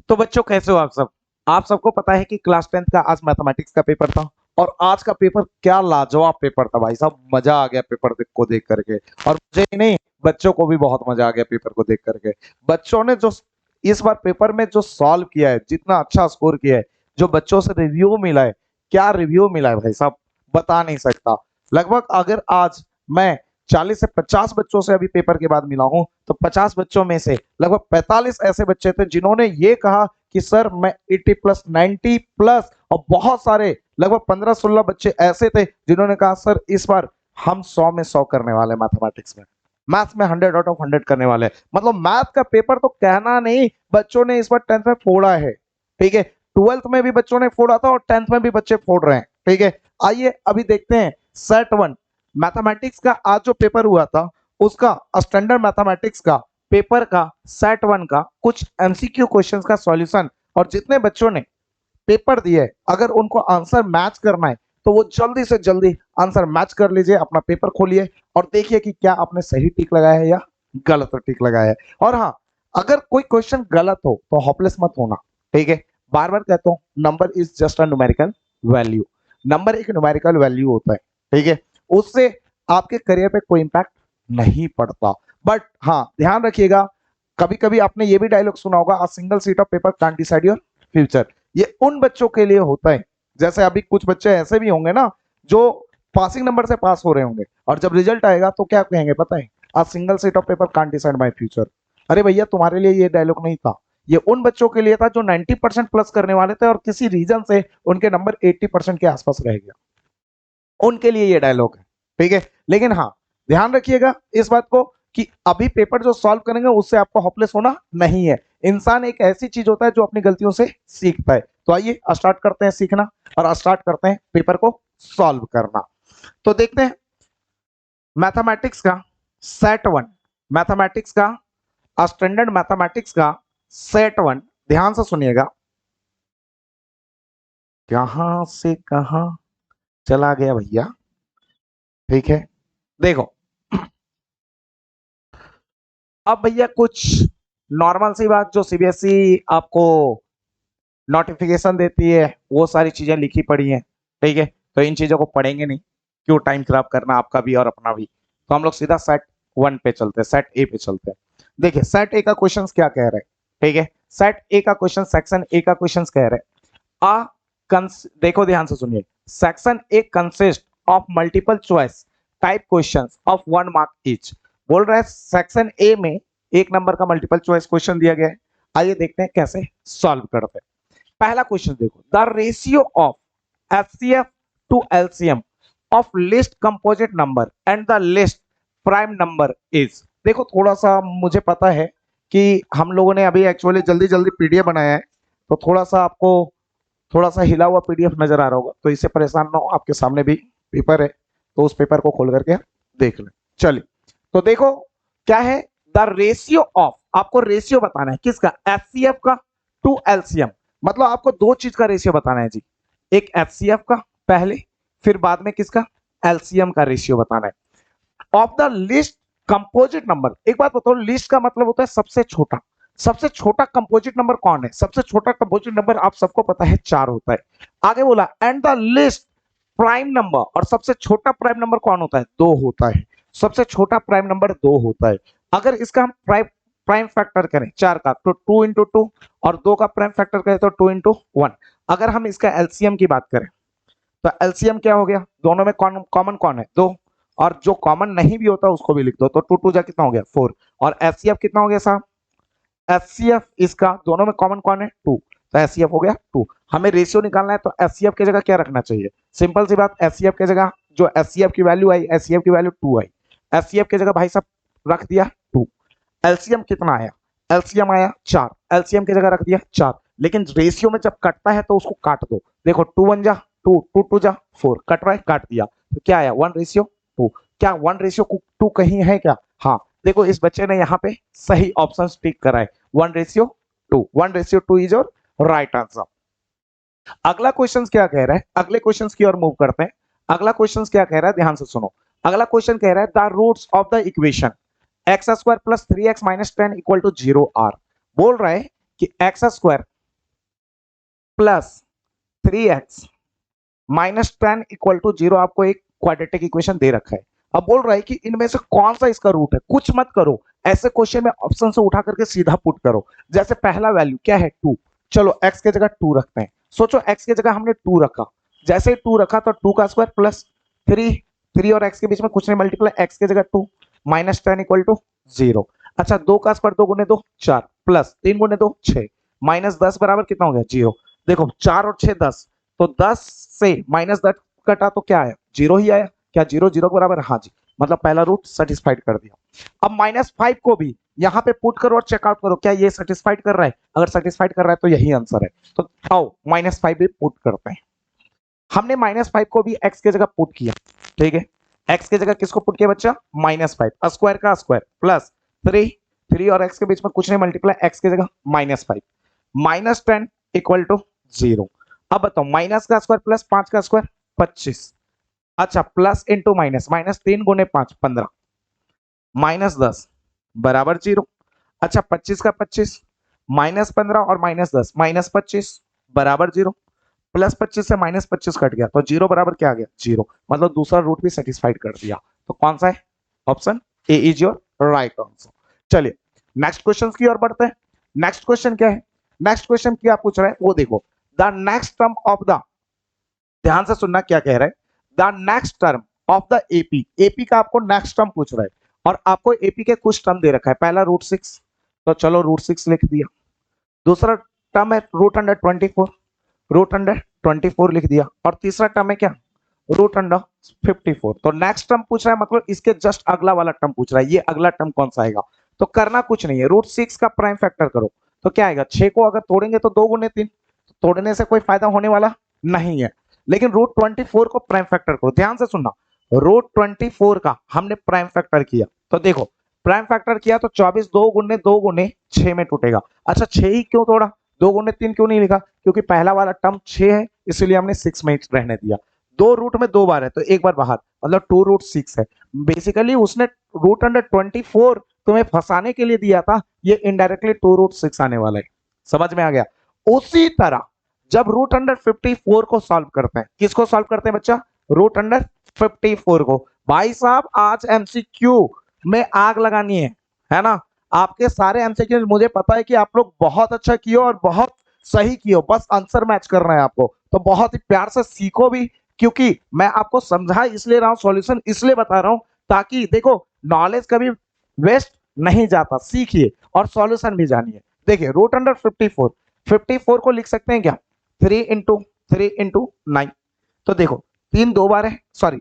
तो बच्चों कैसे हो आप सब? आप सबको पता है कि क्लास 10th का आज मैथमेटिक्स का पेपर था। और आज का पेपर क्या लाजवाब पेपर था भाई साहब, मजा आ गया पेपर को देख करके। और मुझे ही नहीं, बच्चों को भी बहुत मजा आ गया पेपर को देख करके। बच्चों ने जो इस बार पेपर में जो सॉल्व किया है, जितना अच्छा स्कोर किया है, जो बच्चों से रिव्यू मिला है, क्या रिव्यू मिला है भाई साहब, बता नहीं सकता। लगभग अगर आज मैं 40 से 50 बच्चों से अभी पेपर के बाद मिला हूं, तो 50 बच्चों में से लगभग 45 ऐसे बच्चे थे जिन्होंने ये कहा कि सर मैं 80 प्लस 90 प्लस, और बहुत सारे लगभग 15-16 बच्चे ऐसे थे जिन्होंने कहा सर इस बार हम 100 में 100 करने वाले मैथमेटिक्स में, मैथ्स में 100 आउट ऑफ 100 करने वाले। मतलब मैथ का पेपर तो कहना नहीं, बच्चों ने इस बार 10th में फोड़ा है। ठीक है, 12th में भी बच्चों ने फोड़ा था और 10th में भी बच्चे फोड़ रहे हैं। ठीक है, आइए अभी देखते हैं सेट 1 मैथमेटिक्स का आज जो पेपर हुआ था, उसका स्टैंडर्ड मैथमेटिक्स का पेपर का सेट 1 का कुछ एमसीक्यू क्वेश्चंस का सॉल्यूशन। और जितने बच्चों ने पेपर दिए, अगर उनको आंसर मैच करना है तो वो जल्दी से जल्दी आंसर मैच कर लीजिए, अपना पेपर खोलिए और देखिए कि क्या आपने सही टिक लगाया है या गलत टिक लगाया है। और हाँ, अगर कोई क्वेश्चन गलत हो तो होपलेस मत होना। ठीक है, बार बार कहता हूं, number is just a numerical value. Number एक न्यूमेरिकल वैल्यू होता है। ठीक है, उससे आपके करियर पे कोई इंपैक्ट नहीं पड़ता। बट हाँ, ध्यान रखिएगा, कभी कभी आपने ये भी डायलॉग सुना होगा, a single seat of paper can't decide your future. ये उन बच्चों के लिए होता है, जैसे अभी कुछ बच्चे ऐसे भी होंगे ना जो पासिंग नंबर से पास हो रहे होंगे, और जब रिजल्ट आएगा तो क्या कहेंगे पता है, a single seat of paper can't decide my future. अरे भैया, तुम्हारे लिए ये डायलॉग नहीं था, ये उन बच्चों के लिए था जो 90% प्लस करने वाले थे और किसी रीजन से उनके नंबर 80% के आसपास रह गया, उनके लिए ये डायलॉग है। ठीक है, लेकिन हाँ, ध्यान रखिएगा इस बात को कि अभी पेपर जो सॉल्व करेंगे उससे आपको होपलेस होना नहीं है। इंसान एक ऐसी चीज होता है जो अपनी गलतियों से सीखता है। तो आइए स्टार्ट करते हैं सीखना और स्टार्ट करते हैं पेपर को सॉल्व करना। तो देखते हैं मैथमेटिक्स का सेट 1, मैथमेटिक्स का स्टैंडर्ड मैथमेटिक्स का सेट 1। ध्यान से सुनिएगा, कहां से कहां चला गया भैया। ठीक है, देखो, अब भैया कुछ नॉर्मल सी बात, जो सीबीएसई आपको नोटिफिकेशन देती है वो सारी चीजें लिखी पड़ी हैं। ठीक है, तो इन चीजों को पढ़ेंगे नहीं, क्यों टाइम खराब करना आपका भी और अपना भी। तो हम लोग सीधा सेट 1 पे चलते हैं, सेट ए पे चलते हैं। देखिए सेट ए का क्वेश्चन क्या कह रहा है। ठीक है, सेट ए का क्वेश्चन, सेक्शन ए का क्वेश्चन कह रहे हैं, देखो ध्यान से सुनिए, section A consist of multiple choice type questions of 1 mark each. बोल रहा है सेक्शन ए में 1 नंबर का मल्टीपल चॉइस क्वेश्चन दिया गया है। आइए देखते हैं कैसे सॉल्व करते हैं। पहला क्वेश्चन देखो, the ratio of HCF to LCM of least composite number and the least prime number is. देखो थोड़ा सा मुझे पता है कि हम लोगों ने अभी एक्चुअली जल्दी जल्दी पीडीएफ बनाया है, तो थोड़ा सा आपको थोड़ा सा हिला हुआ पीडीएफ नजर आ रहा होगा, तो इससे परेशान ना हो, आपके सामने भी पेपर है, तो उस पेपर को खोल करके देख लें। चलिए, तो देखो क्या है, द रेशियो ऑफ, आपको रेशियो बताना है किसका, एचसीएफ का टू एलसीएम। मतलब आपको दो चीज का रेशियो बताना है जी, एक एचसीएफ का पहले, फिर बाद में किसका, एलसीएम का रेशियो बताना है। Of the list composite number, एक बात बताओ, लिस्ट का मतलब होता है सबसे छोटा। सबसे छोटा कंपोजिट नंबर कौन है, सबसे छोटा कंपोजिट नंबर आप सबको पता है 4 होता है। आगे बोला and the least prime number, और सबसे छोटा प्राइम नंबर कौन होता है, 2 होता है। सबसे छोटा प्राइम नंबर 2 होता है। अगर इसका हम प्राइम फैक्टर करें 4 का, तो 2 इंटू 2, और 2 का प्राइम फैक्टर करें तो 2 इंटू 1। अगर हम इसका एलसीएम की बात करें तो एलसीएम क्या हो गया, दोनों में कॉमन कौन है, 2, और जो कॉमन नहीं भी होता उसको भी लिख दो, तो 2 2 जा कितना हो गया 4। और एचसीएफ कितना हो गया साहब, एचसीएफ इसका दोनों में कॉमन कौन है, 2, तो एचसीएफ हो गया 2। हमें रेशियो निकालना है तो एचसीएफ की जगह क्या रखना चाहिए, सिंपल सी बात, एचसीएफ की जगह जो एचसीएफ की वैल्यू आई, एचसीएफ की वैल्यू 2 आई, एचसीएफ की जगह भाई साहब रख दिया 2। एलसीएम कितना आया, एलसीएम आया 4, एलसीएम की जगह रख दिया 4। लेकिन रेशियो में जब कटता है तो उसको काट दो, देखो 2 1 जा 2, 2 2 जा 4, कट रहा है, काट दिया, तो क्या आया 1:2। क्या 1:2 कहीं है क्या, हाँ देखो इस बच्चे ने यहाँ पे सही ऑप्शन टिक करा है, 1:2, 1:2 इज योर राइट आंसर। अगला क्वेश्चन क्या कह रहा है, अगले क्वेश्चन की ओर मूव करते हैं। अगला क्वेश्चन क्या कह रहा है, ध्यान से सुनो। अगला क्वेश्चन कह रहा है the roots of the equation x² + 3x - 10 = 0 are. बोल रहा है कि x² plus 3x minus 10 equal to 0 आपको एक क्वाड्रेटिक इक्वेशन दे रखा है। अब बोल रहा है कि इनमें से कौन सा इसका रूट है। कुछ मत करो, ऐसे क्वेश्चन में ऑप्शन से उठा करके सीधा पुट करो। जैसे पहला वैल्यू क्या है 2, चलो x के जगह 2 रखते हैं। सोचो x के जगह हमने 2 रखा, जैसे ही 2 रखा तो 2 का स्क्वायर प्लस 3 और x के बीच में कुछ नहीं, मल्टीप्लाई x के जगह 2 माइनस 10 इक्वल टू 0। अच्छा 2 का स्क्वायर 2 गुने 2 4 प्लस 3 गुने 2 6 माइनस 10 बराबर कितना हो गया 0। देखो 4 और 6 10, तो 10 से माइनस 10 कटा तो क्या आया 0 ही आया। क्या 0 0 के बराबर, हाँ जी, मतलब पहला रूट सेटिस्फाइड कर दिया। अब -5 को भी यहाँ पे पुट करो और चेकआउट करो, क्या ये सेटिस्फाइड कर रहा है। अगर सेटिस्फाइड कर रहा है तो यही आंसर है। तो आओ -5 भी पुट करते हैं। हमने -5 को भी x के जगह पुट किया, ठीक है। x के जगह किसको पुट किया बच्चा, -5 स्क्वायर का स्क्वायर प्लस 3 और x के बीच में कुछ नहीं, मल्टीप्लाई x के जगह -5 माइनस 10 इक्वल टू 0। अब बताओ माइनस का स्क्वायर प्लस 5 का स्क्वायर 25। अच्छा प्लस इंटू माइनस, माइनस 3 गुने 5 15 माइनस 10 बराबर 0। अच्छा 25 का 25 माइनस 15 और माइनस 10 माइनस 25 बराबर 0। प्लस 25 से माइनस 25 कट गया तो 0 बराबर क्या आ गया 0, मतलब दूसरा रूट भी सेटिस्फाइड कर दिया। तो कौन सा है, option A is your right answer. चलिए नेक्स्ट क्वेश्चन की ओर बढ़ते हैं। नेक्स्ट क्वेश्चन क्या है, नेक्स्ट क्वेश्चन क्या पूछ रहा है वो देखो। The next term of the, ध्यान से सुनना क्या कह रहा है, the next term of the AP, AP का आपको नेक्स्ट टर्म पूछ रहा है और आपको एपी के कुछ टर्म दे रखा है। पहला √6, तो चलो √6 लिख दिया। दूसरा टर्म है √24, √24 लिख दिया। और तीसरा टर्म है क्या, √54। तो नेक्स्ट टर्म पूछ रहा है, मतलब इसके जस्ट अगला वाला टर्म पूछ रहा है, ये अगला टर्म कौन सा आएगा। तो करना कुछ नहीं है, √6 का प्राइम फैक्टर करो तो क्या आएगा 6 को अगर तोड़ेंगे तो 2 गुने 3, तोड़ने से कोई फायदा होने वाला नहीं है। लेकिन √24 को प्राइम फैक्टर करो, ध्यान से सुनना। √24 का हमने प्राइम फैक्टर किया तो देखो प्राइम फैक्टर किया तो 24 2 गुने 6 में टूटेगा। अच्छा 6 ही क्यों तोड़ा, 2 गुने 3 क्यों नहीं लिखा, क्योंकि पहला वाला टर्म 6 है इसलिए हमने 6 में रहने दिया। 2 रूट में 2 बार है तो एक बार बाहर, मतलब 2√6 है। बेसिकली उसने √24 तुम्हें फंसाने के लिए दिया था, ये इनडायरेक्टली 2√6 आने वाला है। समझ में आ गया। उसी तरह जब √54 को सॉल्व करते हैं, किसको सॉल्व करते हैं बच्चा, √54 को। भाई साहब आज एमसीक्यू में आग लगानी है ना। आपके सारे एमसीक्यू मुझे पता है कि आप लोग बहुत अच्छा किए और बहुत सही किए, बस आंसर मैच करना है आपको। तो बहुत ही प्यार से सीखो भी, क्योंकि मैं आपको समझा इसलिए रहा हूं, सॉल्यूशन इसलिए बता रहा हूं ताकि देखो नॉलेज कभी वेस्ट नहीं जाता, सीखिए और सॉल्यूशन भी जानिए। देखिए √54 को लिख सकते हैं क्या 3 × 9। तो देखो 3 2 बार है, सॉरी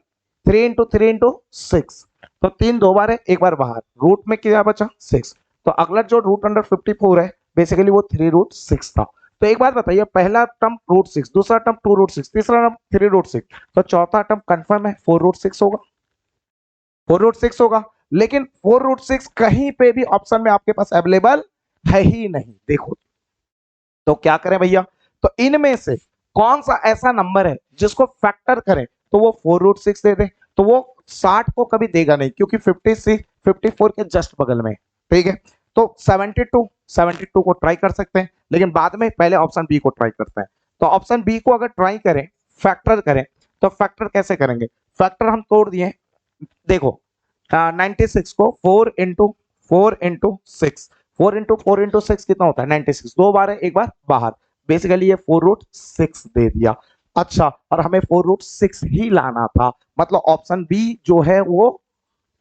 3 × 3 × 6, तो 3 2 बार है एक बार बाहर, रूट में क्या बचा 6। तो अगला जो √54 है बेसिकली वो 3√6 था। तो एक बात बताइए, पहला टर्म √6, दूसरा टर्म 2√6, तीसरा टर्म 3√6, तो चौथा टर्म कंफर्म है 4√6 होगा, 4√6 होगा। लेकिन 4√6 कहीं पे भी ऑप्शन में आपके पास अवेलेबल है ही नहीं। देखो तो क्या करें भैया, तो इनमें से कौन सा ऐसा नंबर है जिसको फैक्टर करें तो वो 4√6 दे दे, तो वो 60 को कभी देगा नहीं क्योंकि 54 के जस्ट बगल में, ठीक है। तो 72 को ट्राई कर सकते हैं, लेकिन बाद में पहले ऑप्शन बी को ट्राई करते हैं। तो ऑप्शन बी को अगर ट्राई करें फैक्टर करें तो फैक्टर कैसे करेंगे, फैक्टर हम तोड़ दिए। देखो 96 को 4 × 6, 4 × कितना होता है 96, 2 बार है एक बार बाहर, बेसिकली ये 4√6 दे दिया। अच्छा और हमें 4√6 ही लाना था, मतलब ऑप्शन बी जो है वो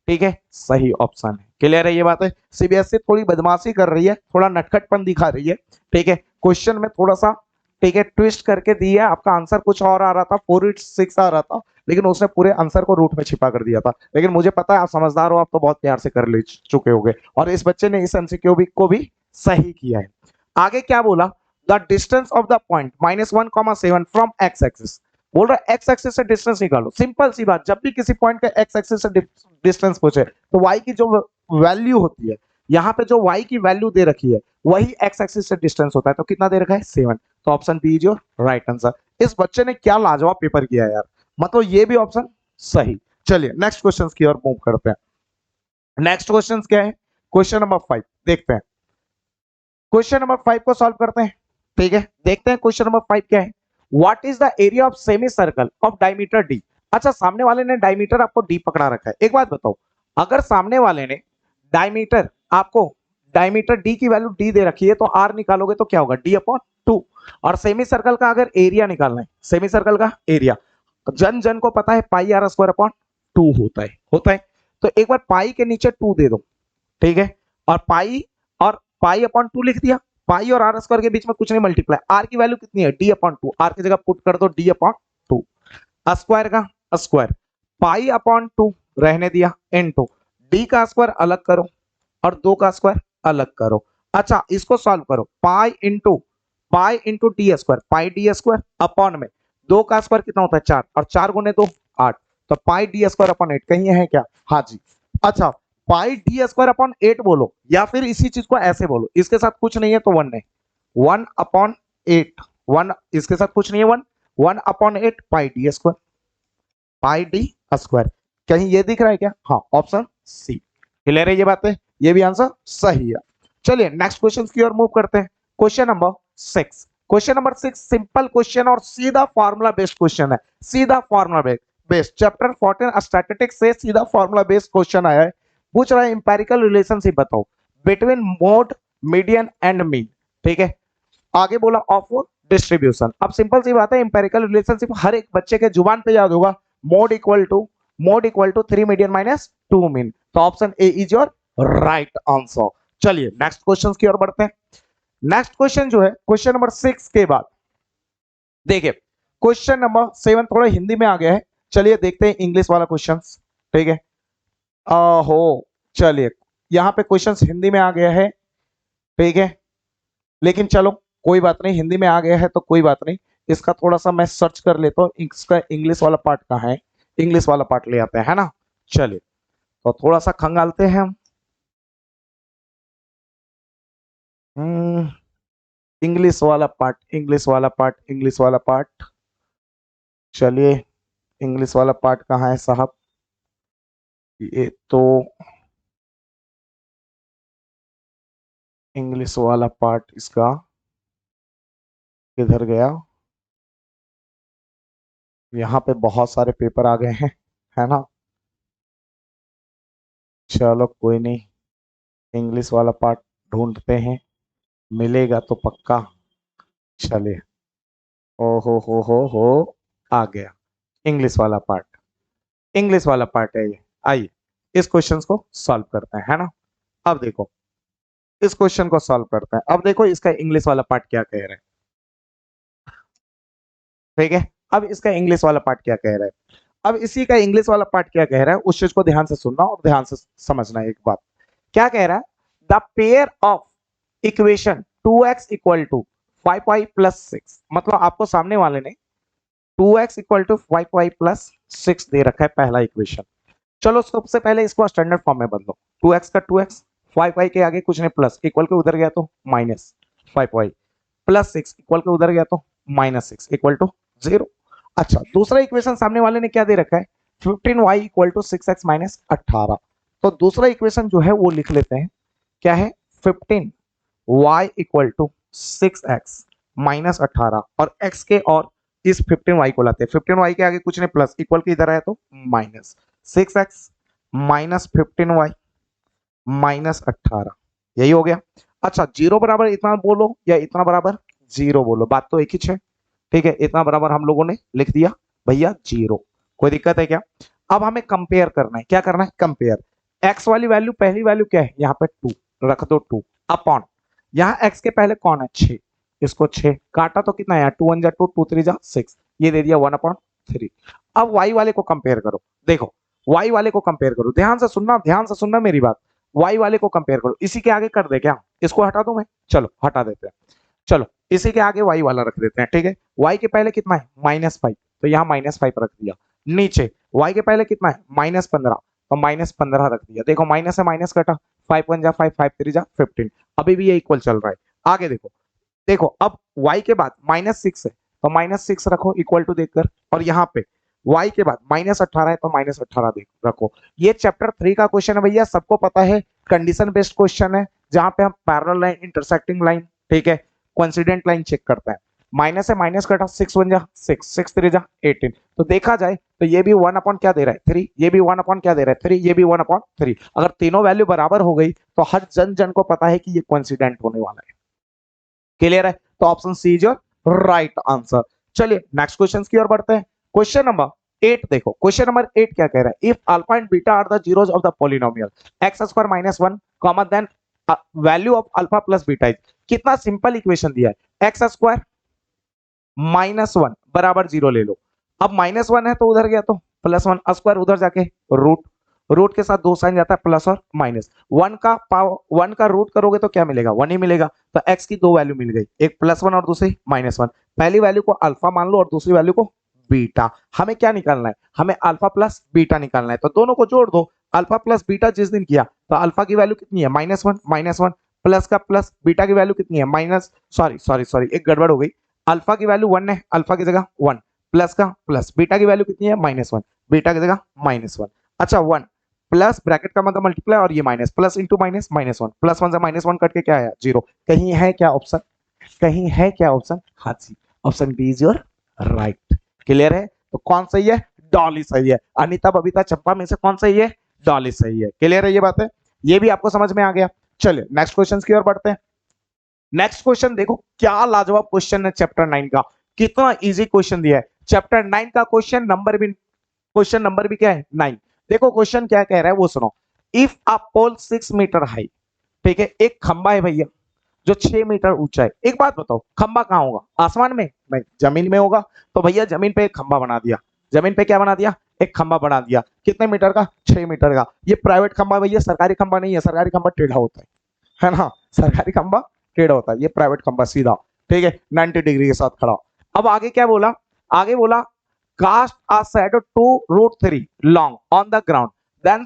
ठीक है सही ऑप्शन है। क्लियर है ये बात है। सीबीएसई थोड़ी बदमाशी कर रही है, थोड़ा नटखटपन दिखा रही है, ठीक है। क्वेश्चन में थोड़ा सा ठीक है ट्विस्ट करके दिया, आपका आंसर कुछ और आ रहा था 4/6 आ रहा था, लेकिन उसने पूरे आंसर को रूट में छिपा कर दिया था। लेकिन मुझे पता है आप समझदार हो, आप तो बहुत प्यार से कर ले चुके होंगे और इस बच्चे ने इस एमसीक्यू को भी सही किया है। आगे क्या बोला, the distance of the point -1,7 from x axis. बोल रहा एक्स एक्सिस से डिस्टेंस निकालो। सिंपल सी बात, जब भी किसी पॉइंट का एक्स एक्सिस से डिस्टेंस पूछे तो वाई की जो वैल्यू होती है, यहाँ पे जो y की वैल्यू दे रखी है वही x एक्सिस से डिस्टेंस होता है, तो कितना दे रखा है 7। तो option B is your right answer. इस बच्चे ने क्या लाजवाब पेपर किया यार, मतलब ये भी ऑप्शन सही। चलिए नेक्स्ट क्वेश्चन की ओर मूव करते हैं। नेक्स्ट क्वेश्चन क्या है, क्वेश्चन नंबर 5 देखते हैं। क्वेश्चन नंबर 5 को सॉल्व करते हैं, ठीक है, देखते हैं क्वेश्चन नंबर 5 क्या है। What is the area of semi circle of diameter D. अच्छा, सामने वाले ने डायमीटर आपको डी पकड़ा रखा है। एक बात बताओ, अगर सामने वाले ने डायमीटर आपको डायमीटर डी की वैल्यू डी दे रखी है तो आर निकालोगे तो क्या होगा, डी अपॉन 2। और सेमी सर्कल का अगर एरिया निकालना है, सेमी सर्कल का एरिया जन जन को पता है पाई आर स्क्वायर अपॉन 2 होता है। तो एक बार पाई के नीचे 2 दे दो, ठीक है, और पाई अपॉन 2 लिख दिया। पाई और आर स्क्वायर के बीच में कुछ नहीं मल्टीप्लाई, आर की वैल्यू कितनी है, डी अपॉन 2। आर की जगह पुट कर दो डी अपॉन 2, स्क्वायर का स्क्वायर, पाई अपॉन 2 रहने दिया, इनटू डी का स्क्वायर अलग करो और 2 का स्क्वायर अलग करो। अच्छा, इसको सॉल्व करो, पाई इंटू डी स्क्वायर, पाई डी स्क्वायर अपॉन में 2 का स्क्वायर कितना होता है 4, और 4 गुने 2 8, तो पाई डी स्क्वायर अपॉन 8 कहीं है क्या, हाँ जी। अच्छा, पाई डी स्क्वायर अपॉन 8 बोलो, या फिर इसी चीज को ऐसे बोलो, इसके साथ कुछ नहीं है तो 1 है, 1 अपॉन 8, 1 इसके साथ कुछ नहीं है, 1 अपॉन 8 पाई डी स्क्वायर, पाई डी स्क्वायर। कहीं ये दिख रहा है क्या, हाँ, ऑप्शन सी। क्लियर है ये बातें, ये भी आंसर सही है। चलिए नेक्स्ट क्वेश्चन की ओर मूव करते हैं। Question number 6। Question number 6 simple question और सीधा फार्मूला बेस्ड क्वेश्चन है, सीधा फार्मूला बेस्ड। चैप्टर 14 स्टैटिस्टिक्स से सीधा फार्मूला बेस्ड क्वेश्चन आया है। पूछ रहा है इंपेरिकल रिलेशनशिप बताओ between mode, median and mean, ठीक है। आगे बोला ऑफ डिस्ट्रीब्यूशन। अब सिंपल सी बात है, इंपेरिकल रिलेशनशिप हर एक बच्चे के जुबान पे याद होगा, mode equal to 3 median minus 2 mean. तो option A is your right answer. चलिए नेक्स्ट क्वेश्चन की ओर बढ़ते हैं। नेक्स्ट क्वेश्चन जो है क्वेश्चन नंबर 6 के बाद देखिए क्वेश्चन नंबर 7 थोड़ा हिंदी में आ गया है। चलिए देखते हैं इंग्लिश वाला क्वेश्चन, ठीक है। हो चलिए यहाँ पे क्वेश्चन हिंदी में आ गया है, ठीक है, लेकिन चलो कोई बात नहीं, हिंदी में आ गया है तो कोई बात नहीं। इसका थोड़ा सा मैं सर्च कर लेता हूँ, इसका इंग्लिश वाला पार्ट कहाँ है, इंग्लिश वाला पार्ट ले आते हैं, है ना। चलिए तो थोड़ा सा खंगालते हैं हम। इंग्लिश वाला पार्ट, इंग्लिश वाला पार्ट, इंग्लिश वाला पार्ट। चलिए इंग्लिश वाला पार्ट कहाँ है साहब, ये तो इंग्लिश वाला पार्ट इसका किधर गया। यहाँ पे बहुत सारे पेपर आ गए हैं, है ना। चलो कोई नहीं, इंग्लिश वाला पार्ट ढूंढते हैं, मिलेगा तो पक्का। चलिए, ओ हो आ गया इंग्लिश वाला पार्ट, इंग्लिश वाला पार्ट है ये। आइए इस क्वेश्चन को सॉल्व करते हैं, है ना। अब देखो इस क्वेश्चन को सॉल्व करते हैं। अब देखो इसका इंग्लिश वाला पार्ट क्या कह रहा है, ठीक है। अब इसका इंग्लिश वाला पार्ट क्या कह रहा है, अब इसी का इंग्लिश वाला पार्ट क्या कह रहा है, उस चीज को ध्यान से सुनना और ध्यान से समझना। एक बात क्या कह रहा है, the pair of equation 2x equal to 5y plus 6, मतलब आपको सामने वाले ने 2x equal to 5y plus 6 दे रखा है पहला इक्वेशन। चलो सबसे पहले इसको स्टैंडर्ड फॉर्म में बदलो, 2x का 2x, 5y के आगे कुछ नहीं प्लस, इक्वल के उधर गया तो माइनस 5y, प्लस 6 इक्वल के उधर गया तो माइनस 6 इक्वल टू 0। अच्छा, दूसरा इक्वेशन सामने वाले ने क्या दे रखा है, 15y equal to 6x minus 18। तो दूसरा इक्वेशन जो है वो लिख लेते हैं, क्या है, 15y equal to 6x minus 18, और x के और इस 15y को लाते हैं, 15y के आगे कुछ नहीं प्लस, इक्वल के इधर आया तो minus 6x minus 15y minus 18, यही हो गया। अच्छा, जीरो बराबर इतना बोलो या इतना बराबर जीरो बोलो, बात तो एक ही है, ठीक है। इतना बराबर हम लोगों ने लिख दिया भैया जीरो, कोई दिक्कत है क्या। अब हमें कंपेयर करना है, क्या करना है, कंपेयर। एक्स वाली वैल्यू, पहली वैल्यू क्या है यहाँ पे 2 रख दो, 2 अपॉन, यहाँ एक्स के पहले कौन है 6, इसको 6 काटा तो कितना है 2 1 जा 2, 2 3 जा 6, ये दे दिया 1/3। अब वाई वाले को कंपेयर करो, देखो वाई वाले को कंपेयर करो, ध्यान से सुनना, ध्यान से सुनना मेरी बात। वाई वाले को कंपेयर करो, इसी के आगे कर दे क्या, इसको हटा दूं मैं, चलो हटा देते हैं। चलो इसी के आगे वाई वाला रख देते हैं, ठीक है। वाई के पहले कितना है -5, तो यहाँ -5 रख दिया। नीचे वाई के पहले कितना है -15, तो -15 रख दिया। देखो माइनस से माइनस कटा, 5 1 जा 5, 5 3 जा 15, अभी भी ये इक्वल चल रहा है। आगे देखो, देखो अब y के बाद -6 है तो -6 रखो इक्वल टू देखकर, और यहाँ पे y के बाद -18 है तो -18 देख रखो। ये चैप्टर 3 का क्वेश्चन है भैया, सबको पता है, कंडीशन बेस्ड क्वेश्चन है, जहां पे हम पैरेलल लाइन, इंटरसेक्टिंग लाइन, ठीक है, कोइंसिडेंट लाइन चेक करते हैं। माइनस से माइनस कटा, 6 1 जा 6, 6 3 जा 18। तो देखा जाए तो ये भी 1 अपॉन क्या दे रहा है 3, ये भी 1 अपॉन क्या दे रहा है 3, ये भी 1 अपॉन 3। अगर तीनों वैल्यू बराबर हो गई तो हर जन को पता है कि ये कोइंसिडेंट होने वाला है। क्लियर है? तो option C is your right answer. चलिए नेक्स्ट क्वेश्चन की ओर बढ़ते हैं। क्वेश्चन नंबर 8 देखो, क्वेश्चन नंबर 8 क्या कह रहा है, if alpha and beta are the zeros of the polynomial x square minus 1 comma then value of alpha plus beta is. कितना सिंपल इक्वेशन दिया है, एक्स स्क्वायर माइनस 1 बराबर 0 ले लो। अब माइनस 1 है तो उधर गया तो प्लस 1, स्क्वायर उधर जाके रूट, रूट के साथ दो साइन जाता है प्लस और माइनस। 1 का पावर 1 का रूट करोगे तो क्या मिलेगा 1 ही मिलेगा। तो x की दो वैल्यू मिल गई, एक +1 और दूसरी -1। पहली वैल्यू को अल्फा मान लो और दूसरी वैल्यू को बीटा। हमें क्या निकालना है, हमें अल्फा प्लस बीटा निकालना है। तो दोनों को जोड़ दो, अल्फा प्लस बीटा जिस दिन किया तो अल्फा की वैल्यू कितनी है -1 प्लस का प्लस, बीटा की वैल्यू कितनी है माइनस, सॉरी एक गड़बड़ हो गई। अल्फा की वैल्यू 1 है, अल्फा की जगह 1, प्लस का प्लस, बीटा की वैल्यू कितनी है -1, बीटा की जगह -1। अच्छा 1 प्लस ब्रैकेट का मतलब मल्टीप्लाई और ये माइनस, प्लस इंटू माइनस -1, +1 से -1 कट के क्या आया 0। कहीं है क्या ऑप्शन, कहीं है क्या ऑप्शन, हाँ जी option B is your right. Clear है? तो कौन सही है, डॉली सही है। अनीता बबीता चंपा में से कौन सही है, डॉली सही है। क्लियर है ये बात है, ये भी आपको समझ में आ गया। चलिए नेक्स्ट क्वेश्चन की ओर बढ़ते हैं। नेक्स्ट क्वेश्चन देखो क्या लाजवाब क्वेश्चन है चैप्टर 9 का, कितना इजी क्वेश्चन दिया है। चैप्टर 9 का क्वेश्चन नंबर भी क्या है 9। देखो क्वेश्चन क्या कह रहा है वो सुनो। If a pole 6 metre high, ठीक है, एक खंबा है भैया जो 6 मीटर ऊंचा है। एक बात बताओ, खंबा कहां होगा, आसमान में नहीं, जमीन में होगा। तो भैया जमीन पे एक खंबा बना दिया, जमीन पे क्या बना दिया, एक खंबा बना दिया। कितने मीटर का, 6 मीटर का। ये प्राइवेट खंबा भैया, सरकारी खंबा नहीं है, सरकारी खंबा टेढ़ा होता है ना, सरकारी खंबा टेढ़ा होता है, ये प्राइवेट खंबा सीधा, ठीक है, 90 डिग्री के साथ खड़ा। अब आगे क्या बोला, आगे बोला cast a shadow 2√3 long on the ground then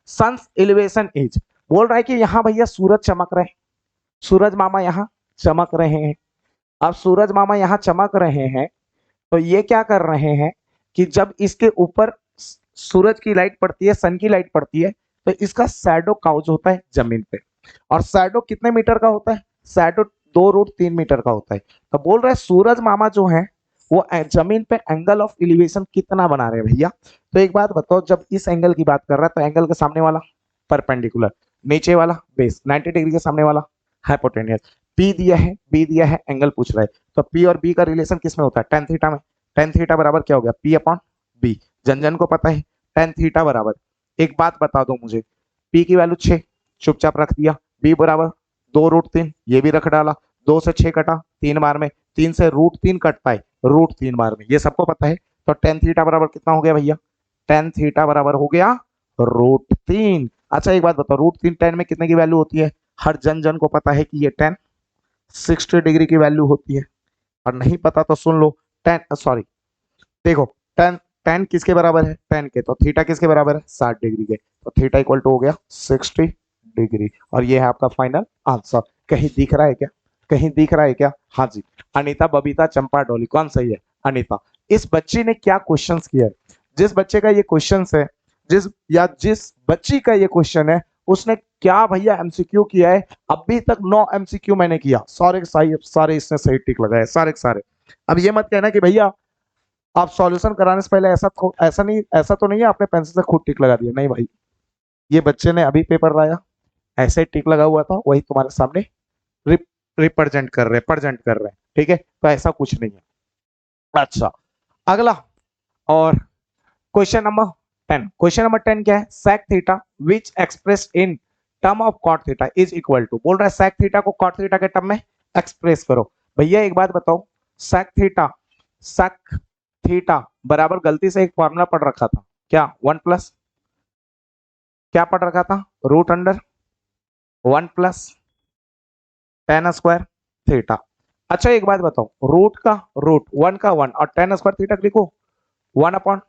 sun's elevation is. बोल रहा है कि यहां भैया सूरज चमक रहे हैं, सूरज मामा यहां चमक रहे हैं। अब सूरज मामा यहां चमक रहे हैं तो ये क्या कर रहे हैं कि जब इसके ऊपर सूरज की लाइट पड़ती है, सन की लाइट पड़ती है, तो इसका शैडो काउज होता है जमीन पे। और शैडो कितने मीटर का होता है, शैडो 2√3 मीटर का होता है। तो बोल रहे हैं सूरज मामा जो है वो जमीन पे एंगल ऑफ एलिवेशन कितना बना रहे हैं भैया। तो एक बात बताओ, जब इस एंगल की बात कर रहा है तो एंगल के सामने वाला परपेंडिकुलर, नीचे वाला बेस, 90 डिग्री के सामने वाला हाइपोटेन्यूस। पी दिया है, बी दिया है, एंगल पूछ रहा है। तो पी और बी का रिलेशन किस में होता है, tan थीटा में। tan थीटा बराबर क्या हो गया, पी अपॉन बी। जन को पता है tan थीटा बराबर, एक बात बता दो मुझे, पी की वैल्यू 6 चुपचाप रख दिया, बी बराबर 2√3 ये भी रख डाला, 2 से 6 कटा 3 बार में, 3 से √3 कटता है √3 बार में, ये सबको पता है। तो tan थीटा बराबर कितना हो गया भैया, tan थीटा बराबर हो गया √3। अच्छा एक बात बताओ, √3 tan में कितने की वैल्यू होती है, हर जन को पता है कि ये tan 60 डिग्री की वैल्यू होती है। और नहीं पता तो सुन लो, देखो tan किसके बराबर है, tan के, तो थीटा किसके बराबर है 60 डिग्री के, तो थीटा इक्वल टू हो गया 60 डिग्री। और ये है आपका फाइनल आंसर। कहीं दिख रहा है क्या, कहीं दिख रहा है क्या, हाँ जी। अनीता बबीता चंपा डोली कौन सही है, अनीता। इस बच्ची ने क्या क्वेश्चंस किया है, जिस बच्चे का ये क्वेश्चन है, जिस बच्ची का ये क्वेश्चन है उसने क्या भैया एमसीक्यू किया है। अभी तक 9 एमसीक्यू मैंने किया, सारे इसने सही टिक लगाए, सारे। अब ये मत कहना कि भैया आप सॉल्यूशन कराने से पहले ऐसा तो नहीं है आपने पेंसिल से खुद टिक लगा दिया, नहीं भाई, ये बच्चे ने अभी पेपर लाया, ऐसे टिक लगा हुआ था, वही तुम्हारे सामने प्रेजेंट कर रहे हैं, ठीक है। तो ऐसा कुछ नहीं है। अच्छा अगला, और क्वेश्चन नंबर 10 क्या है, sec theta which express in term of cot theta is equal to. बोल रहा है sec थीटा को cot थीटा के टर्म में एक्सप्रेस करो। भैया एक बात बताओ, sec थीटा बराबर गलती से एक फॉर्मूला पढ़ रखा था क्या, 1 प्लस क्या पढ़ रखा था, √1 प्लस tan स्क्वायर थीटा। अच्छा एक बात बताओ, रूट का रूट, 1 का 1 और tan स्क्वायर थीटा लिखो 1 अपॉन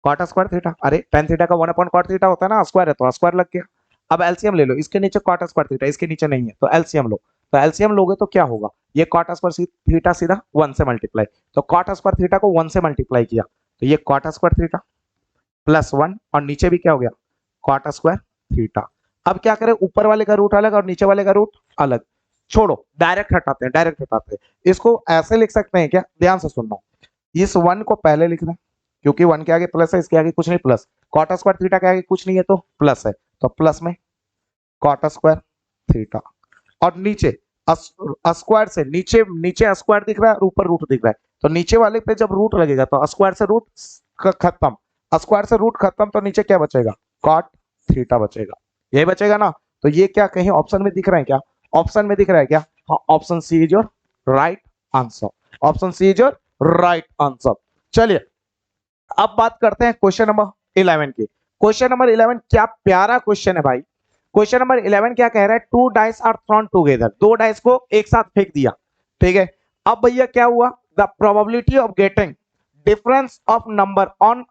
कॉट स्क्वायर थीटा। अरे tan थीटा का 1 अपॉन कॉट थीटा होता है ना, स्क्वायर है तो स्क्वायर लग गया। अब एलसीएम ले लो, इसके नीचे कॉट स्क्वायर थीटा, इसके नीचे नहीं है, तो एलसीएम लो। तो एलसीएम लोगे तो क्या होगा, ये कॉट स्क्वायर थीटा सीधा 1 से मल्टीप्लाई, तो कॉट स्क्वायर थीटा को 1 से मल्टीप्लाई किया तो ये कॉट स्क्वायर थीटा प्लस 1 और नीचे भी क्या हो गया कॉट स्क्वायर थीटा। अब क्या करें, ऊपर वाले का रूट अलग और नीचे वाले का रूट अलग, छोड़ो, डायरेक्ट हटाते हैं, डायरेक्ट हटाते हैं। इसको ऐसे लिख सकते हैं क्या, ध्यान से सुनना, इस 1 को पहले लिखना, क्योंकि 1 के आगे प्लस है, इसके आगे कुछ नहीं, प्लस कॉट स्क्वायर थीटा के आगे कुछ नहीं है तो प्लस है, तो प्लस में कॉट स्क्वायर थीटा, और नीचे स्क्वायर से नीचे, नीचे स्क्वायर दिख रहा है और ऊपर रूट दिख रहा है, तो नीचे वाले पे जब रूट लगेगा तो स्क्वायर से रूट खत्म, स्क्वायर से रूट खत्म, तो नीचे क्या बचेगा, कॉट थीटा बचेगा, यही बचेगा ना। तो ये क्या कहीं ऑप्शन में दिख रहा है क्या, ऑप्शन में दिख रहा है क्या, हाँ, option C is your right answer, option C is your right answer. चलिए अब बात करते हैं क्वेश्चन नंबर 11 की। क्वेश्चन नंबर 11 क्या प्यारा क्वेश्चन है भाई। क्वेश्चन नंबर 11 क्या कह रहा है, two dice are thrown together, दो डाइस को एक साथ फेंक दिया, ठीक है। अब भैया क्या हुआ, the probability of getting difference of number on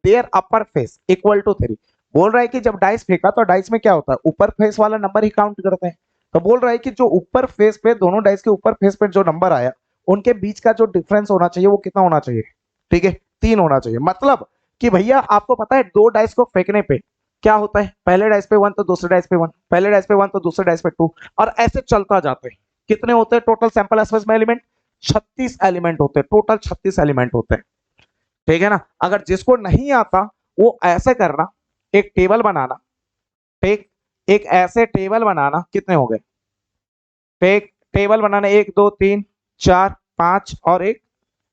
their upper face equal to 3। बोल रहा है कि जब डाइस फेंका तो डाइस में क्या होता है, ऊपर फेस वाला नंबर ही काउंट करते हैं, तो बोल रहा है कि जो ऊपर फेस पे, दोनों डाइस के ऊपर फेस पे जो नंबर आया उनके बीच का जो डिफरेंस होना चाहिए वो कितना होना चाहिए, ठीक है, 3 होना चाहिए। मतलब कि भैया आपको पता है दो डाइस को फेंकने पे क्या होता है, पहले डाइस पे 1 तो दूसरे डाइस पे 1, पहले डाइस पे 1 तो दूसरे डाइस पे 2, और ऐसे चलता जाते हैं। कितने होते हैं टोटल सैंपल स्पेस में एलिमेंट, 36 एलिमेंट होते हैं, टोटल 36 एलिमेंट होते हैं, ठीक है ना। अगर जिसको नहीं आता वो ऐसे करना, एक टेबल बनाना, ठीक, एक ऐसे टेबल बनाना, कितने हो गए, एक टेबल बनाना 1 2 3 4 5 और एक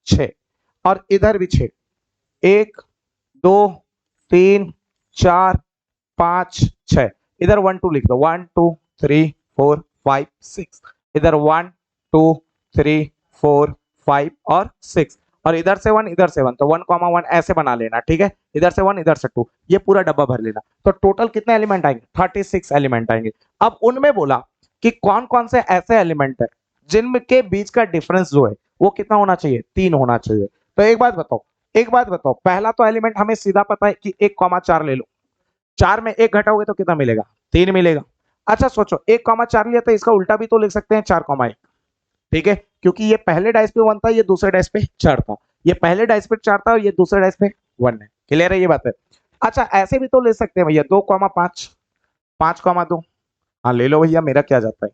6, और इधर भी 6, 1 2 3 4 5 6, इधर 1 2 लिख दो, 1 2 3 4 5 6, इधर 1 2 3 4 5 और 6, और इधर से 1 इधर से 1, तो 1,1 ऐसे बना लेना, ठीक है, इधर से 1 इधर से 2, ये पूरा डब्बा भर लेना। तो टोटल कितने एलिमेंट आएंगे, 36 एलिमेंट आएंगे। अब उनमें बोला कि कौन कौन से ऐसे एलिमेंट है जिनके बीच का डिफरेंस जो है वो कितना होना चाहिए, 3 होना चाहिए। तो एक बात बताओ, एक बात बताओ, पहला तो एलिमेंट हमें सीधा पता है कि 1,4 ले लो, 4 में 1 घटाओगे तो कितना मिलेगा, 3 मिलेगा। अच्छा सोचो 1,4 लिया तो इसका उल्टा भी तो लिख सकते हैं, 4,1, ठीक है, क्योंकि ये पहले डाइस पे 1 था, ये दूसरे डाइस पे 4 था, ये पहले डाइस पे 4 था और ये दूसरे डाइस पे 1 है, क्लियर है ये बात है। अच्छा ऐसे भी तो ले सकते हैं भैया, 2,5 5,2, हाँ ले लो भैया, मेरा क्या जाता है,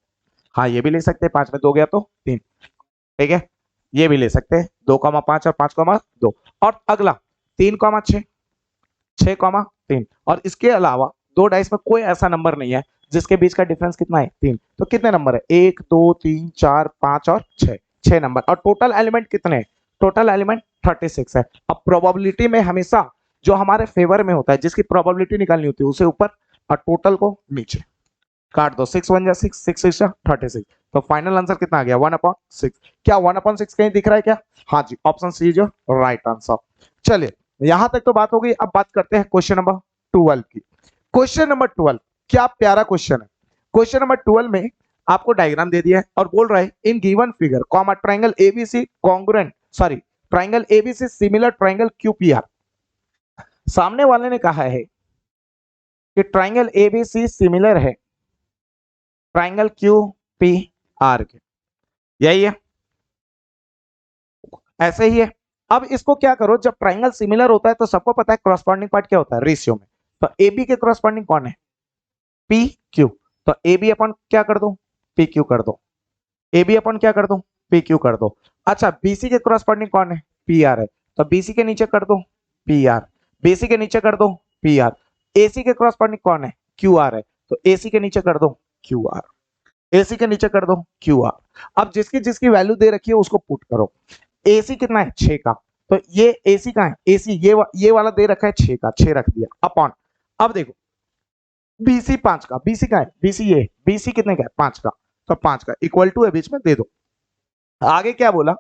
हाँ ये भी ले सकते हैं, 5 में 2 गया तो 3, ठीक है, ये भी ले सकते हैं, 2,5 और 5,2, और अगला 3,6 6,3, और इसके अलावा दो डाइस में कोई ऐसा नंबर नहीं है जिसके बीच का डिफरेंस कितना है, 3, तो कितने नंबर है, 1 2 3 4 5 और 6 नंबर, और टोटल एलिमेंट कितने हैं, टोटल एलिमेंट 36 है। अब प्रोबेबिलिटी में हमेशा जो हमारे फेवर में होता है, जिसकी प्रोबेबिलिटी निकालनी होती है उसे ऊपर और टोटल को नीचे काट दो, 6 1 जा 6 6 6 जा 36, तो फाइनल आंसर कितना आ गया, 1/6। क्या 1/6 कहीं दिख रहा है क्या, हाँ जी, ऑप्शन सी जो राइट आंसर। चलिए यहां तक तो बात हो गई, अब बात करते हैं क्वेश्चन नंबर 12 की। क्वेश्चन नंबर 12 क्या प्यारा क्वेश्चन है। क्वेश्चन नंबर 12 में आपको डायग्राम दे दिया है और बोल रहा है in given figure comma triangle ABC congruent, sorry triangle ABC similar triangle QPR. सामने वाले ने कहा है कि ट्राइंगल एबीसी सिमिलर है ट्राइंगल क्यूपीआर के, यही है, ऐसे ही है। अब इसको क्या करो, जब ट्राइंगल सिमिलर होता है तो सबको पता है क्रॉसपॉन्डिंग पार्ट क्या होता है, रेशियो में, तो ए बी के क्रॉसपॉन्डिंग कौन है, पी क्यू, तो ए बी अपन क्या कर दो, पी क्यू कर दो, ए बी अपन क्या कर दो, पी क्यू कर दो। अच्छा बीसी के क्रॉसपॉन्डिंग कौन है, पी आर है, तो बीसी के नीचे कर दो पी आर, बीसी के नीचे कर दो पी आर। एसी के क्रॉसपॉन्डिंग कौन है, क्यू आर है, तो एसी के नीचे कर दो क्यू आर, एसी के नीचे कर दो क्यू आर। अब जिसकी जिसकी वैल्यू दे रखी है उसको पुट करो। एसी कितना है, 6 का, तो ये एसी का है, एसी ये वाला दे रखा है 6 का, 6 रख दिया अपॉन। अब देखो बीसी 5 का, बीसी का है, बीसी ये, बीसी कितने का है, 5 का, तो 5 का इक्वल टू है बीच में दे दो। आगे क्या बोला,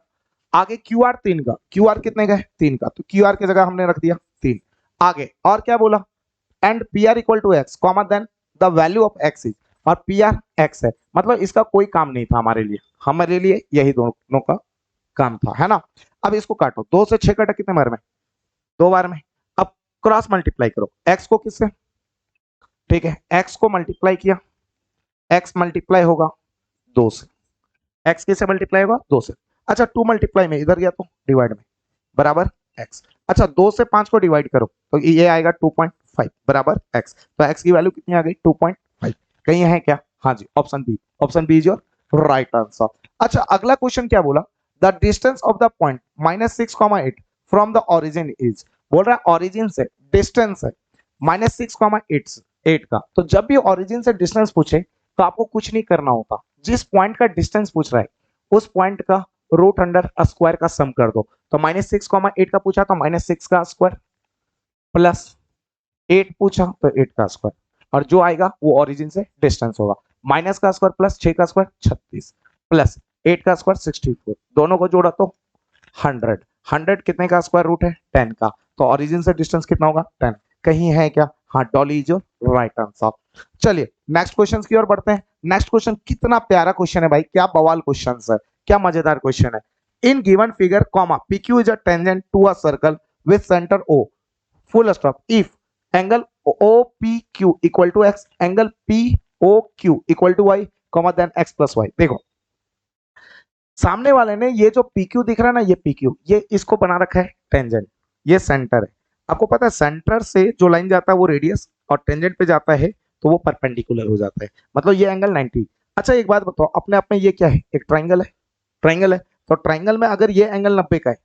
आगे क्यू आर 3 का, क्यू आर कितने का है, 3 का, तो क्यू आर की जगह हमने रख दिया 3। आगे और क्या बोला, and P R equal to x comma then the value of x is, और पी आर एक्स है, मतलब इसका कोई काम नहीं था हमारे लिए यही दोनों का काम था, है ना। अब इसको काटो, 2 से 6 कटा कितने बार में, 2 बार में। अब क्रॉस मल्टीप्लाई करो एक्स को किससे, ठीक है, एक्स को मल्टीप्लाई किया, एक्स मल्टीप्लाई होगा 2 से, एक्स किससे मल्टीप्लाई होगा 2 से। अच्छा 2 मल्टीप्लाई में इधर गया तो डिवाइड में बराबर एक्स। अच्छा 2 से 5 को डिवाइड करो तो ये आएगा 2.5 बराबर एक्स, तो एक्स की वैल्यू कितनी आ गई 2.5। कहीं है क्या, हाँ जी option B, option B is your right answer. अच्छा अगला क्वेश्चन क्या बोला, the distance of the point -6,8 from the origin is, बोल रहा है ओरिजिन से डिस्टेंस है -6,8 का। तो जब भी ओरिजिन से डिस्टेंस पूछे तो आपको कुछ नहीं करना होता, जिस पॉइंट का डिस्टेंस पूछ रहा है उस पॉइंट का रूट अंडर स्क्वायर का सम कर दो। तो -6,8 का पूछा तो -6 का स्क्वायर प्लस 8 पूछा तो 8 का स्क्वायर, और जो आएगा वो ओरिजिन से डिस्टेंस होगा। माइनस का स्क्वायर प्लस 6 का स्क्वायर 36 प्लस 8 का स्क्वायर 64, दोनों को जोड़ा तो 100। 100 कितने का स्क्वायर रूट है 10 का, तो ओरिजिन से डिस्टेंस कितना होगा 10। कहीं है क्या, हाँ Dolly is your right answer. चलिए नेक्स्ट क्वेश्चन की ओर बढ़ते हैं। नेक्स्ट क्वेश्चन कितना प्यारा क्वेश्चन है भाई, क्या बवाल क्वेश्चन है, क्या मजेदार क्वेश्चन है। In given figure comma PQ is a tangent to a circle with centre O, full stop, if angle OPQ equal to x, angle POQ equal to y, comma then x plus y। देखो सामने वाले ने ये जो PQ दिख रहा है ना, ये PQ, ये इसको बना रखा है टेंजेंट, ये सेंटर है। आपको पता है सेंटर से जो लाइन जाता है वो रेडियस, और टेंजेंट पे जाता है तो वो परपेंडिकुलर हो जाता है, मतलब ये एंगल 90। अच्छा एक बात बताओ, अपने आप में ये क्या है, एक ट्राइंगल है, ट्राइंगल है। तो ट्राइंगल में अगर ये एंगल 90 का है,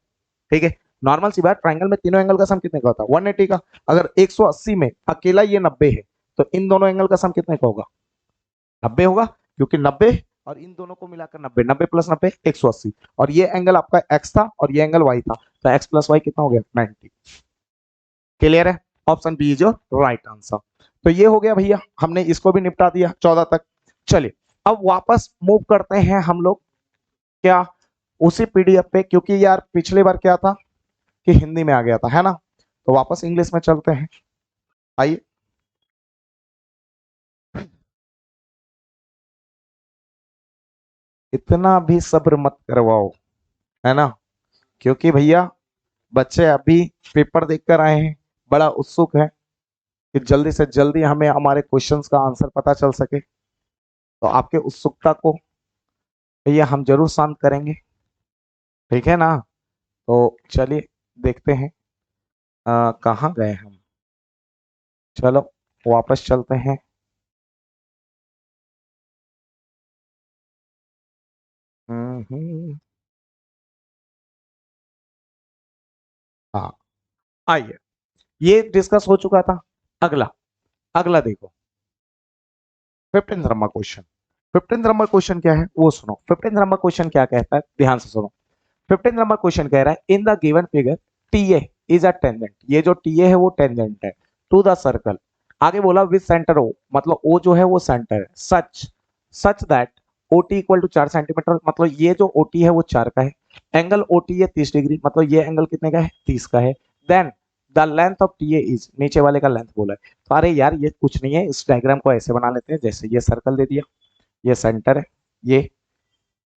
ठीक है, नॉर्मल सी बात, ट्राइंगल में तीनों एंगल का सम कितने का होता है 180 का। अगर 180 में अकेला ये 90 है तो इन दोनों एंगल का सम कितने का होगा 90 होगा, क्योंकि 90 और इन दोनों को मिलाकर 90, 90 प्लस 90 180, और ये एंगल आपका x था और ये एंगल y था, तो x प्लस वाई कितना हो गया 90। क्लियर है, option B is your right answer. तो ये हो गया भैया, हमने इसको भी निपटा दिया 14 तक। चलिए अब वापस मूव करते हैं हम लोग, क्या उसी पीडीएफ पे, क्योंकि यार पिछली बार क्या था कि हिंदी में आ गया था, है ना, तो वापस इंग्लिश में चलते हैं। आइए इतना भी सब्र मत करवाओ, है ना, क्योंकि भैया बच्चे अभी पेपर देख कर आए हैं, बड़ा उत्सुक है कि जल्दी से जल्दी हमें हमारे क्वेश्चंस का आंसर पता चल सके। तो आपके उत्सुकता को भैया हम जरूर शांत करेंगे, ठीक है ना। तो चलिए देखते हैं कहाँ गए हम, चलो वापस चलते हैं। हम्म, हाँ आइए, ये डिस्कस हो चुका था। अगला, अगला देखो 15 नंबर क्वेश्चन। 15 नंबर क्वेश्चन क्या है वो सुनो। 15 नंबर क्वेश्चन क्या कहता है, ध्यान से सुनो। 15 नंबर क्वेश्चन कह रहा है in the given figure TA is a tangent, ये जो TA है वो टेंजेंट है टू द सर्कल। आगे बोला विद सेंटर O, मतलब O जो है वो सेंटर है, such such that OT equal to 4 centimeter, मतलब ये जो OT है वो 4 का है। एंगल OT है 30 डिग्री, मतलब ये एंगल कितने का है 30 का है। Then the length of TA is, नीचे वाले का लेंथ बोला है। तो अरे यार ये कुछ नहीं है, इस डायग्राम को ऐसे बना लेते हैं, जैसे ये सर्कल दे दिया, ये सेंटर है, ये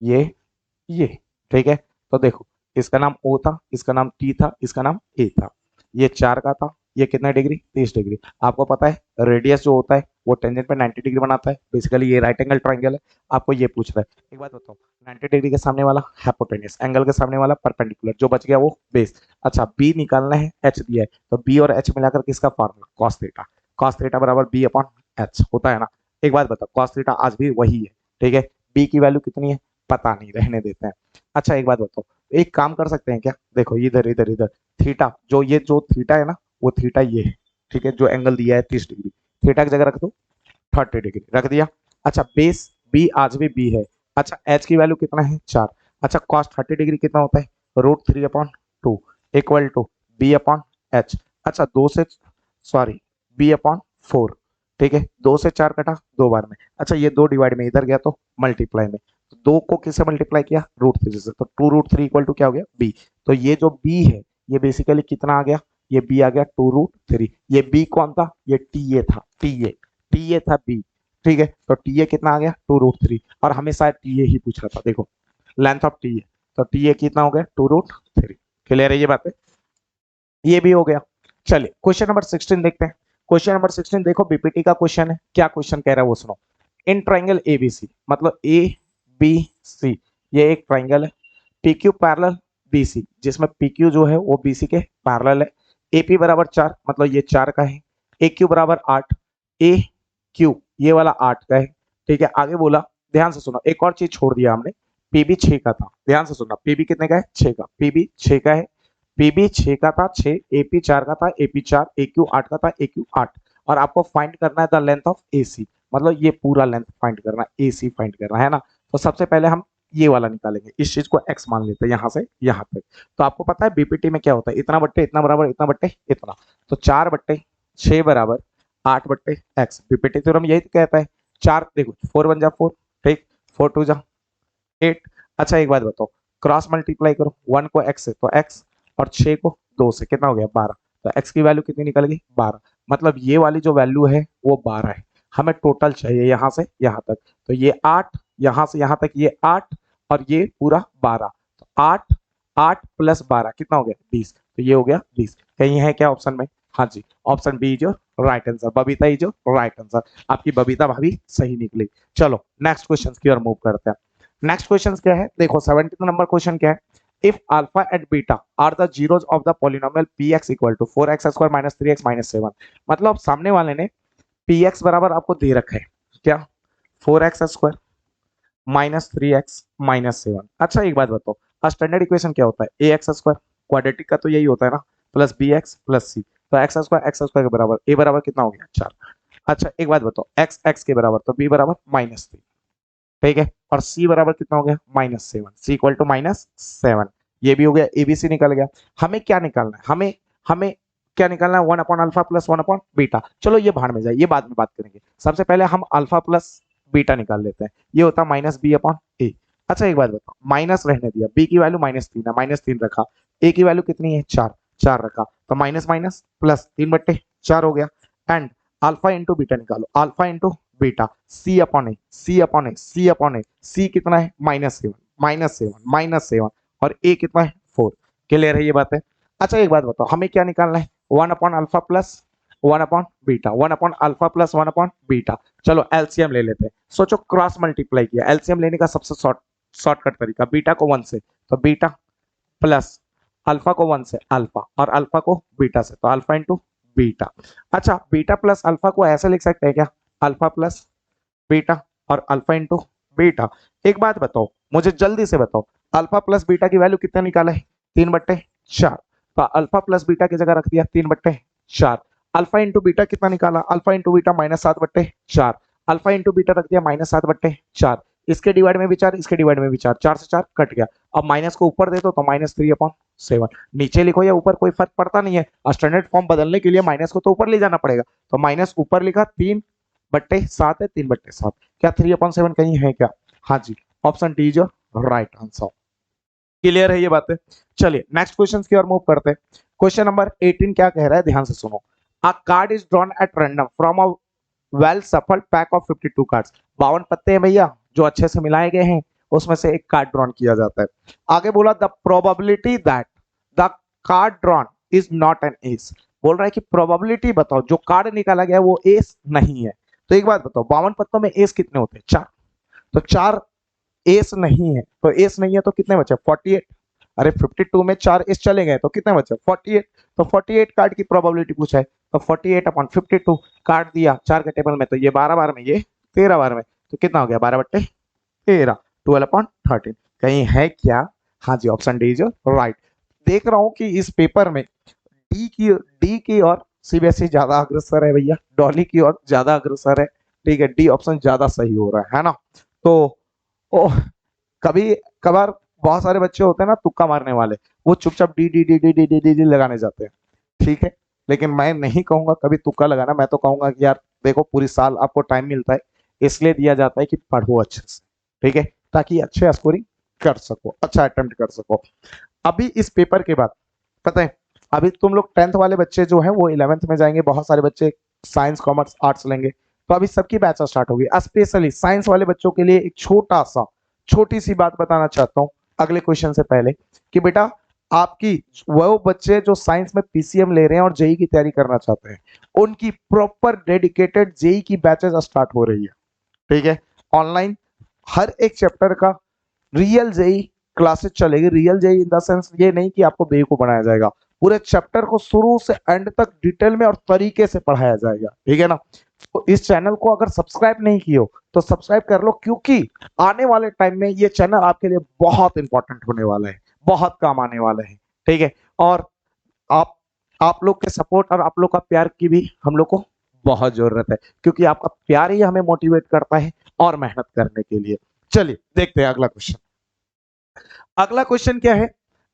ये ठीक है। तो देखो इसका नाम O था, इसका नाम T था, इसका नाम A था, ये 4 का था, ये कितना डिग्री 30 डिग्री। आपको पता है रेडियस जो होता है वो टेंजेंट पे 90 डिग्री बनाता है, बेसिकली ये राइट एंगल ट्राइंगल है। आपको ये पूछ रहा है, एक बात बताओ, 90 डिग्री के सामने वाला हाइपोटेन्यूज, एंगल के सामने वाला परपेंडिकुलर, जो बच गया वो बेस। अच्छा बी निकालना है, एच दिया है, तो बी और एच मिलाकर किसका formula cos theta, cos theta बराबर बी अपॉन एच होता है ना। एक बात बताओ, कॉस थीटा आज भी वही है, ठीक है। बी की वैल्यू कितनी है पता नहीं, रहने देते हैं। अच्छा एक बात बताओ, एक काम कर सकते हैं क्या, देखो इधर इधर इधर, थीटा जो ये जो थीटा है ना वो थीटा ये है, ठीक है, जो एंगल दिया है 30 डिग्री, थीटा की जगह रख दो 30 डिग्री, रख दिया। अच्छा बेस बी आज भी बी है। अच्छा एच की वैल्यू कितना है 4। अच्छा कॉस 30 डिग्री कितना होता है √3/2 equal to B upon H. अच्छा दो से सॉरी बी अपॉन 4, ठीक है, 2 से 4 कटा 2 बार में। अच्छा ये 2 डिवाइड में इधर गया तो मल्टीप्लाई में, तो 2 को किससे मल्टीप्लाई किया √3 से, तो 2√3 इक्वल टू क्या हो गया बी। तो ये जो बी है ये बेसिकली कितना आ गया, ये बी आ गया 2√3। ये बी कौन था, ये टी ए था, टी ए था बी, ठीक है। तो टी ए कितना आ गया 2√3, और हमें शायद टी ए ही पूछ रहा था। देखो लेंथ ऑफ टी ए, तो टी ए कितना हो गया 2√3। क्लियर है ये बात है, ये भी हो गया। चलिए क्वेश्चन नंबर 16 देखते हैं। क्वेश्चन नंबर 16 देखो बीपीटी का क्वेश्चन है, क्या क्वेश्चन कह रहा है वो सुनो। इन ट्राइंगल एबीसी, मतलब ए बी सी, ये एक ट्राइंगल है, PQ पैरेलल BC, जिसमें PQ जो है वो BC के पैरेलल है। AP बराबर 4, मतलब ये 4 का है। AQ बराबर 8, AQ ये वाला 8 का है, ठीक है। आगे बोला ध्यान से सुनो, एक और चीज छोड़ दिया हमने, पीबी 6 का था, ध्यान से सुनना, पीबी कितने का है 6 का, पीबी 6 का है, पीबी 6 का था 6, एपी 4 का था, एपी 4, एक्यू 8 का था, एक्यू 8, और आपको फाइंड करना है द लेंथ ऑफ एसी, मतलब ये पूरा लेंथ फाइंड करना है, एसी फाइंड करना है ना। तो सबसे पहले हम ये वाला निकालेंगे, इस चीज को x मान लेते हैं यहां से यहां तक। तो आपको पता है बीपीटी में क्या होता है, इतना बट्टे इतना बराबर इतना बट्टे इतना, तो 4 बट्टे 6 बराबर 8 बट्टे x, बीपीटी थ्योरम यही तो कहता है। 4 देखो 4 1 जा 4, ठीक, 4 2 जा 8। अच्छा एक बात बताओ, क्रॉस मल्टीप्लाई करो, 1 को x से तो x, और 6 को 2 से कितना हो गया 12, तो x की वैल्यू कितनी निकल गई 12, मतलब ये वाली जो वैल्यू है वो 12 है। हमें टोटल चाहिए यहाँ से यहाँ तक, तो ये 8, यहाँ से यहाँ तक ये 8, और ये पूरा 12, तो 8 8 प्लस 12 कितना हो गया 20, तो ये हो गया 20। कहीं है क्या ऑप्शन में, हाँ जी, ऑप्शन बी जो राइट आंसर, बबीता ही जो राइट आंसर, आपकी बबीता भाभी सही निकली। चलो नेक्स्ट क्वेश्चन की ओर मूव करते हैं। नेक्स्ट क्वेश्चन क्या है, देखो 17 नंबर क्वेश्चन क्या है, if alpha and beta are the zeros of the polynomial px equal to 4x square minus 3x minus 7, मतलब सामने वाले ने px बराबर आपको दे रखा है क्या 4x square minus 3x minus 7। अच्छा एक बात बताओ, स्टैंडर्ड इक्वेशन क्या होता है, ax स्क्वायर, क्वाड्रेटिक का तो यही होता है ना, प्लस bx प्लस c, तो x स्क्वायर के बराबर a बराबर कितना हो गया 4। अच्छा एक बात बताओ, x के बराबर तो b बराबर माइनस 3, ठीक है, और c बराबर कितना हो गया -7, c इक्वल टू -7, ये भी हो गया, एबीसी निकल गया। हमें क्या निकालना है, हमें हमें क्या निकालना है, 1 upon alpha plus 1 upon beta. चलो ये भाड़ में जाए, ये बाद में बात करेंगे, सबसे पहले हम अल्फा प्लस बीटा निकाल लेते हैं, ये होता है माइनस बी अपॉन ए। अच्छा एक बात बताओ, माइनस रहने दिया, बी की वैल्यू -3 है, -3 रखा, ए की वैल्यू कितनी है 4, 4 रखा, तो माइनस माइनस प्लस 3/4 हो गया, एंड अल्फा इंटू बीटा निकालो, अल्फा इंटू बीटा, सी अपॉन ए, सी अपॉन ए, सी अपॉन ए, सी कितना है -7 -7 और ए कितना है 4। क्लियर है ये बात है। अच्छा एक बात बताओ, हमें क्या निकालना है, 1 upon alpha plus 1 upon beta, 1 upon alpha plus 1 upon beta. चलो एलसीएम ले लेते हैं, सोचो क्रॉस मल्टीप्लाई किया, एलसीएम लेने का सबसे शॉर्टकट तरीका, बीटा को 1 से तो बीटा प्लस अल्फा को 1 से अल्फा, और अल्फा को बीटा से तो अल्फा इंटू बीटा। अच्छा बीटा प्लस अल्फा को ऐसे लिख सकते हैं क्या, अल्फा प्लस बीटा और अल्फा इंटू बीटा। एक बात बताओ मुझे जल्दी से बताओ, अल्फा प्लस बीटा की वैल्यू कितना निकाला है 3/4, तो अल्फा प्लस बीटा की जगह रख दिया 3/4। अल्फा इंटू बीटा कितना निकाला, alpha into beta -7/4, alpha into beta रख दिया -7/4, इसके डिवाइड में भी 4, इसके डिवाइड में भी 4, 4 से 4 कट गया। अब माइनस को ऊपर दे दो तो -3/7, नीचे लिखो या ऊपर कोई फर्क पड़ता नहीं है, स्टैंडर्ड फॉर्म बदलने के लिए माइनस को तो ऊपर ले जाना पड़ेगा, तो माइनस ऊपर लिखा 3/7 है, 3/7, क्या 3/7 कहीं है क्या, हाँ जी, ऑप्शन डी जो राइट आंसर। क्लियर है ये बातें। चलिए नेक्स्ट क्वेश्चन की ओर मूव करते हैं। क्वेश्चन नंबर 18 क्या कह रहा है, ध्यान से सुनो, अ card is drawn at random from a well shuffled pack of 52 cards, 52 पत्ते हैं भैया जो अच्छे से मिलाए गए हैं, उसमें से एक कार्ड ड्रॉन किया जाता है। आगे बोला the probability that the card drawn is not an S, बोल रहा है कि प्रोबेबिलिटी बताओ जो कार्ड निकाला गया वो एस नहीं है। तो एक बात बताओ, 52 पत्तों में एस कितने होते हैं 4, तो 4 एस नहीं है, तो एस नहीं है तो कितने बचे 48, अरे 52 में 4 एस चले गए तो कितने बचे 48, तो 48 कार्ड की प्रोबेबिलिटी पूछा है, तो 48 अपॉन 52 काट दिया 4 के टेबल में, तो ये 12 बार में, ये 13 बार में, तो कितना हो गया 12/13, 12/13, कहीं है क्या, हाँ जी, ऑप्शन डी जो राइट। देख रहा हूं कि इस पेपर में डी की और सीबीएसई ज्यादा अग्रसर है भैया, डॉली की और ज्यादा अग्रसर है, ठीक है, डी ऑप्शन ज्यादा सही हो रहा है ना। तो ओ कभी कभार बहुत सारे बच्चे होते हैं ना तुक्का मारने वाले, वो चुपचाप D D D D D D D D लगाने जाते हैं, ठीक है, लेकिन मैं नहीं कहूंगा कभी तुक्का लगाना, मैं तो कहूंगा कि यार देखो पूरी साल आपको टाइम मिलता है, इसलिए दिया जाता है कि पढ़ो अच्छे से, ठीक है, ताकि अच्छे स्कोरिंग कर सको, अच्छा अटेम्प्ट कर सको। अभी इस पेपर के बाद पता है, अभी तुम लोग 10th वाले बच्चे जो है वो 11th में जाएंगे, बहुत सारे बच्चे साइंस कॉमर्स आर्ट्स लेंगे, तो अभी सबकी बैच स्टार्ट होगी। स्पेशली साइंस वाले बच्चों के लिए एक छोटी सी बात बताना चाहता हूँ अगले क्वेश्चन से पहले, कि बेटा आपकी वो बच्चे जो साइंस में पीसीएम ले रहे हैं और जेई की तैयारी करना चाहते हैं, उनकी प्रॉपर डेडिकेटेड जेई की बैचेस स्टार्ट हो रही है, ठीक है, ऑनलाइन हर एक चैप्टर का रियल जेई क्लासेस चलेगी। Real JEE in the sense ये नहीं कि आपको बेवकूफ बनाया जाएगा, पूरे चैप्टर को शुरू से एंड तक डिटेल में और तरीके से पढ़ाया जाएगा, ठीक है ना। तो इस चैनल को अगर सब्सक्राइब नहीं किए हो तो सब्सक्राइब कर लो, क्योंकि आने वाले टाइम में ये चैनल आपके लिए बहुत इंपॉर्टेंट होने वाला है, बहुत काम आने वाला है, ठीक है। और आप लोग के सपोर्ट और आप लोग का प्यार की भी हम लोग को बहुत जरूरत है, क्योंकि आपका प्यार ही हमें मोटिवेट करता है और मेहनत करने के लिए। चलिए देखते हैं अगला क्वेश्चन। अगला क्वेश्चन क्या है?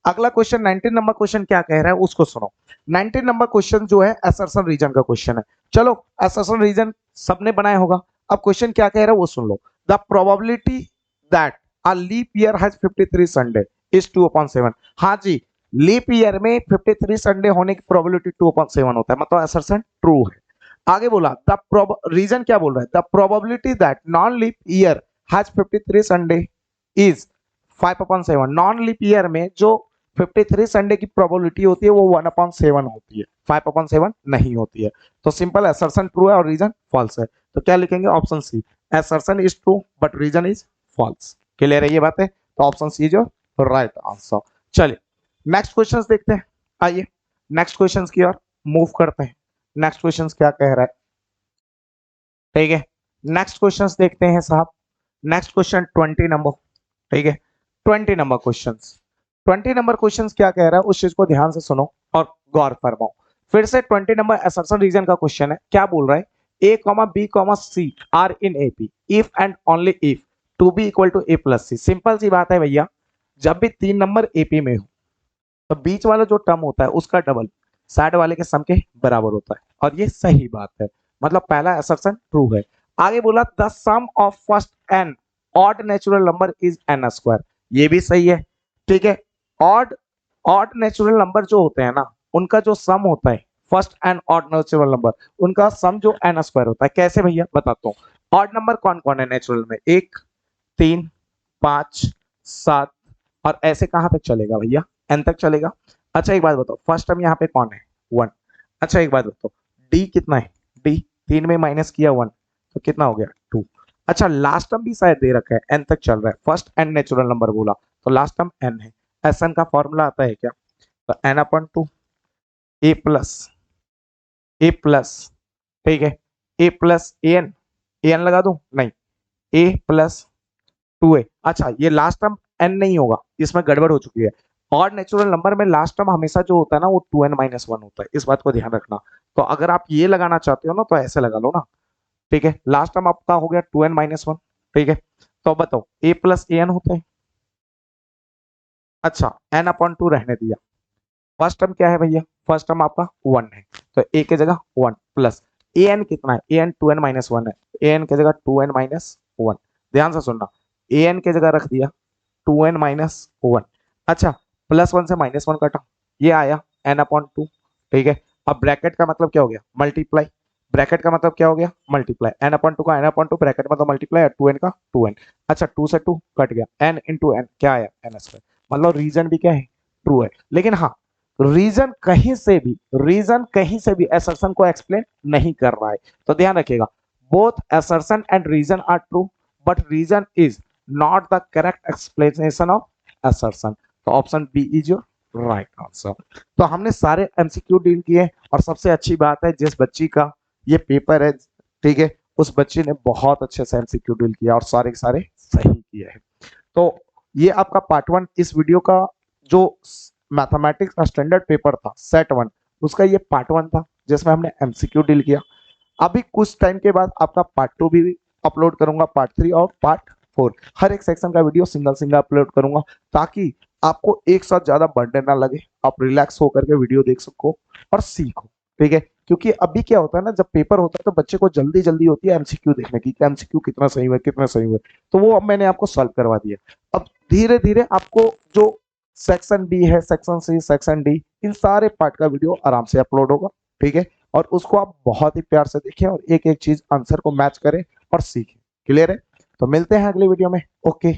अगला क्वेश्चन 19 नंबर क्वेश्चन क्या कह रहा है उसको सुनो। 19 नंबर क्वेश्चन जो है असर्शन रीजन का क्वेश्चन है। चलो असर्शन रीजन सबने बनाया होगा। अब क्वेश्चन क्या कह रहा है वो सुन लो। The probability that a leap year has 53 Sunday is 2/7। हाँ जी, लीप ईयर में 53 संडे होने की प्रोबेबिलिटी 2/7 होता है, मतलब असर्शन ट्रू है। आगे बोला द रीजन क्या बोल रहा है? The probability that non leap year has 53 Sunday is 5/7। Non leap year में जो 53 संडे की प्रोबेबिलिटी होती है वो 1/7 होती है, 5/7 नहीं होती है। तो सिंपल असर्शन ट्रू है और रीजन फॉल्स है। तो क्या लिखेंगे? Option C, assertion is true but reason is false. Clear है ये बात है? तो ऑप्शन सी जो राइट आंसर। चलिए नेक्स्ट क्वेश्चन देखते हैं। आइए नेक्स्ट क्वेश्चन की ओर मूव करते हैं। नेक्स्ट क्वेश्चन क्या कह रहा है, ठीक है। नेक्स्ट क्वेश्चन देखते हैं साहब। नेक्स्ट क्वेश्चन 20 नंबर, ठीक है। 20 नंबर क्वेश्चन, 20 नंबर क्वेश्चन क्या कह रहा है उस चीज को ध्यान से सुनो और गौर फरमाओ। फिर से 20 नंबर असर्शन रीजन का क्वेश्चन है। क्या बोल रहा है? A comma B comma C are in AP if and only if two B equal to A plus C. Simple सी बात है भैया, जब भी 3 नंबर एपी में हो तो बीच वाला जो टर्म होता है उसका डबल साइड वाले के सम के बराबर होता है, और ये सही बात है, मतलब पहला असर्शन ट्रू है। आगे बोला the sum of first n odd natural number is n square, ये भी सही है, ठीक है। ऑड ऑड नेचुरल नंबर जो होते हैं ना उनका जो सम होता है first and odd natural number, उनका सम जो एन स्क्वायर होता है। कैसे भैया बताता हूँ। ऑड नंबर कौन कौन है नेचुरल में? 1, 3, 5, 7 और ऐसे कहां तक चलेगा भैया? एन तक चलेगा। अच्छा एक बात बताओ, फर्स्ट टर्म यहाँ पे कौन है? 1। अच्छा एक बात बताओ, डी कितना है? डी 3 में माइनस किया 1 तो कितना हो गया? 2। अच्छा लास्ट टर्म भी शायद दे रखा है, एन तक चल रहा है, फर्स्ट एन नेचुरल नंबर बोला तो लास्ट टर्म एन है। एस एन का फॉर्मूला आता है क्या? तो एन अपॉन 2 ए प्लस, ठीक है, ए प्लस ए एन लगा दूं? नहीं, ए प्लस 2a। अच्छा ये लास्ट टर्म n नहीं होगा, इसमें गड़बड़ हो चुकी है। ऑड नेचुरल नंबर में लास्ट टर्म हमेशा जो होता है ना वो 2n-1 होता है, इस बात को ध्यान रखना। तो अगर आप ये लगाना चाहते हो ना तो ऐसे लगा लो ना, ठीक है। लास्ट टर्म आपका हो गया 2n-1, ठीक है। तो बताओ a प्लस an होता है। अच्छा n/2 रहने दिया। फर्स्ट टर्म क्या है भैया? फर्स्ट टर्म आपका 1 है, तो a की जगह 1 प्लस an कितना है? an 2n-1 है, an की जगह 2n-1। ध्यान से सुनना, an की जगह रख दिया 2n-1। अच्छा प्लस 1 से -1 कटा, ये आया n/2, ठीक है। अब ब्रैकेट का मतलब क्या हो गया? मल्टीप्लाई। ब्रैकेट का मतलब क्या हो गया? मल्टीप्लाई। n/2 का n/2 ब्रैकेट मतलब मल्टीप्लाई, 2n का 2n। अच्छा 2 से 2 कट गया, n इंटू n क्या आया? n square. मतलब रीजन भी क्या है? ट्रू है। लेकिन हाँ रीजन कहीं से भी असर्शन को एक्सप्लेन नहीं कर रहा है, तो ध्यान रखिएगा। Both assertion and reason are true but reason is not the correct explanation of assertion. तो option B is your right answer. तो हमने सारे एमसीक्यू डील किए और सबसे अच्छी बात है जिस बच्ची का ये पेपर है, ठीक है, उस बच्ची ने बहुत अच्छे से एमसीक्यू डील किया और सारे के सारे सही किए हैं। तो ये आपका पार्ट 1 इस वीडियो का जो मैथमेटिक्स का स्टैंडर्ड पेपर था सेट 1, उसका ये पार्ट 1 था जिसमें हमने एमसीक्यू डील किया। अभी कुछ टाइम के बाद आपका पार्ट 2 भी अपलोड करूंगा, पार्ट 3 और पार्ट 4। हर एक सेक्शन का वीडियो सिंगल अपलोड करूंगा ताकि आपको एक साथ ज्यादा बर्डन ना लगे, आप रिलैक्स होकर के वीडियो देख सको और सीखो, ठीक है। क्योंकि अभी क्या होता है ना, जब पेपर होता है तो बच्चे को जल्दी जल्दी होती है एमसीक्यू देखने की, एमसीक्यू कितना सही हुआ कितना सही हुआ, तो वो अब मैंने आपको सॉल्व करवा दिया। अब धीरे धीरे आपको जो सेक्शन बी है, सेक्शन सी, सेक्शन डी, इन सारे पार्ट का वीडियो आराम से अपलोड होगा, ठीक है। और उसको आप बहुत ही प्यार से देखें और एक एक चीज आंसर को मैच करें और सीखें। क्लियर है? तो मिलते हैं अगले वीडियो में। ओके।